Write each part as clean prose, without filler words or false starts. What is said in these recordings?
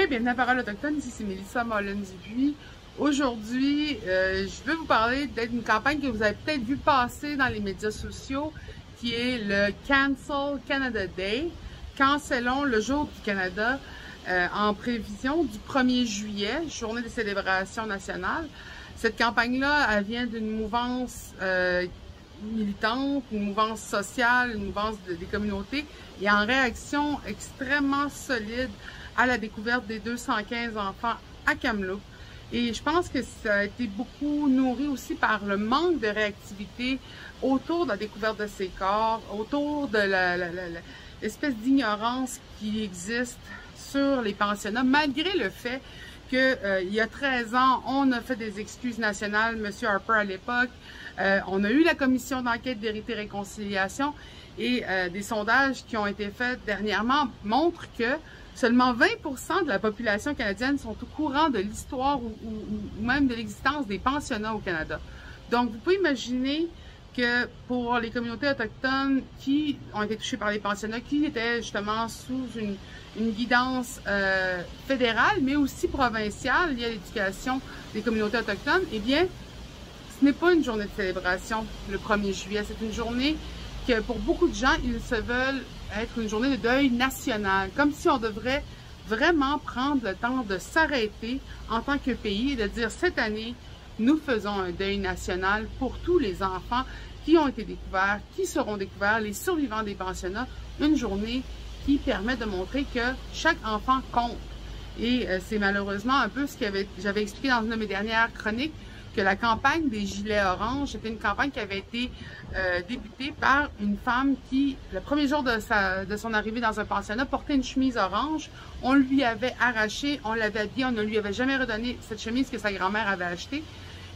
bienvenue à Parole autochtone, ici c'est Mélissa Mollin-Dupuis. Aujourd'hui, je veux vous parler d'une campagne que vous avez peut-être vu passer dans les médias sociaux, qui est le Cancel Canada Day. Cancelons le jour du Canada en prévision du 1er juillet, journée des célébrations nationales. Cette campagne-là, elle vient d'une mouvance militante, une mouvance sociale, une mouvance des communautés, et en réaction extrêmement solide à la découverte des 215 enfants à Kamloops. Et je pense que ça a été beaucoup nourri aussi par le manque de réactivité autour de la découverte de ces corps, autour de l'espèce d'ignorance qui existe sur les pensionnats, malgré le fait que il y a 13 ans, on a fait des excuses nationales, M. Harper à l'époque, on a eu la commission d'enquête Vérité et Réconciliation, et des sondages qui ont été faits dernièrement montrent que seulement 20% de la population canadienne sont au courant de l'histoire ou même de l'existence des pensionnats au Canada. Donc, vous pouvez imaginer que pour les communautés autochtones qui ont été touchées par les pensionnats, qui étaient justement sous une guidance fédérale, mais aussi provinciale liée à l'éducation des communautés autochtones, eh bien, ce n'est pas une journée de célébration le 1er juillet. C'est une journée que pour beaucoup de gens, ils se veulent être une journée de deuil national, comme si on devrait vraiment prendre le temps de s'arrêter en tant que pays et de dire cette année, nous faisons un deuil national pour tous les enfants qui ont été découverts, qui seront découverts, les survivants des pensionnats, une journée qui permet de montrer que chaque enfant compte. Et c'est malheureusement un peu ce que j'avais expliqué dans une de mes dernières chroniques, que la campagne des gilets oranges était une campagne qui avait été débutée par une femme qui, le premier jour de son arrivée dans un pensionnat, portait une chemise orange. On lui avait arraché, on l'avait habillée, on ne lui avait jamais redonné cette chemise que sa grand-mère avait achetée.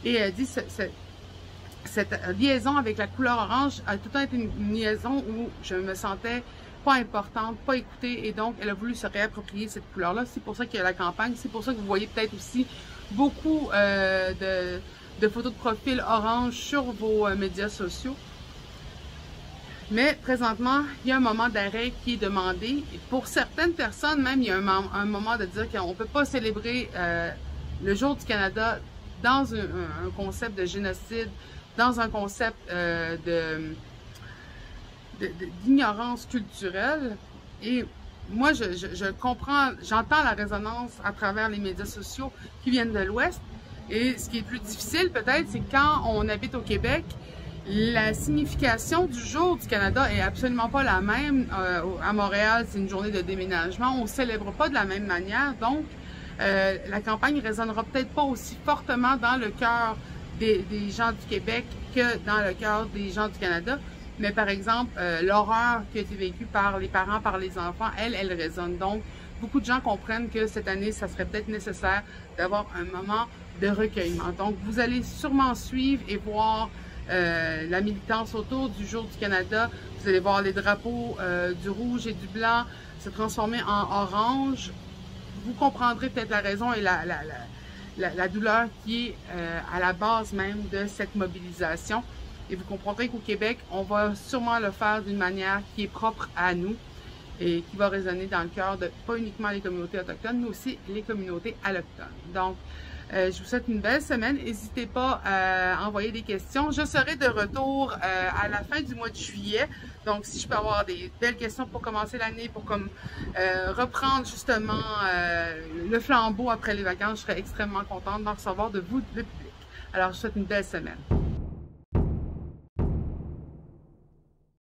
Et elle dit cette liaison avec la couleur orange a tout le temps été une liaison où je me sentais pas importante, pas écoutée, et donc elle a voulu se réapproprier cette couleur-là. C'est pour ça qu'il y a la campagne, c'est pour ça que vous voyez peut-être aussi beaucoup de photos de profil orange sur vos médias sociaux. Mais présentement, il y a un moment d'arrêt qui est demandé. Et pour certaines personnes, même, il y a un moment de dire qu'on ne peut pas célébrer le jour du Canada dans un concept de génocide, dans un concept d'ignorance culturelle. Et moi, je comprends, j'entends la résonance à travers les médias sociaux qui viennent de l'Ouest. Et ce qui est plus difficile peut-être, c'est quand on habite au Québec, la signification du jour du Canada est absolument pas la même. À Montréal, c'est une journée de déménagement, on ne célèbre pas de la même manière. Donc, la campagne ne résonnera peut-être pas aussi fortement dans le cœur des gens du Québec que dans le cœur des gens du Canada. Mais par exemple, l'horreur qui a été vécue par les parents, par les enfants, elle résonne. Donc, beaucoup de gens comprennent que cette année, ça serait peut-être nécessaire d'avoir un moment de recueillement. Donc, vous allez sûrement suivre et voir la militance autour du jour du Canada. Vous allez voir les drapeaux du rouge et du blanc se transformer en orange. Vous comprendrez peut-être la raison et la douleur qui est à la base même de cette mobilisation. Et vous comprendrez qu'au Québec, on va sûrement le faire d'une manière qui est propre à nous et qui va résonner dans le cœur de pas uniquement les communautés autochtones, mais aussi les communautés allochtones. Donc, je vous souhaite une belle semaine. N'hésitez pas à envoyer des questions. Je serai de retour à la fin du mois de juillet. Donc, si je peux avoir des belles questions pour commencer l'année, pour reprendre justement le flambeau après les vacances, je serai extrêmement contente d'en recevoir de vous, le public. Alors, je vous souhaite une belle semaine.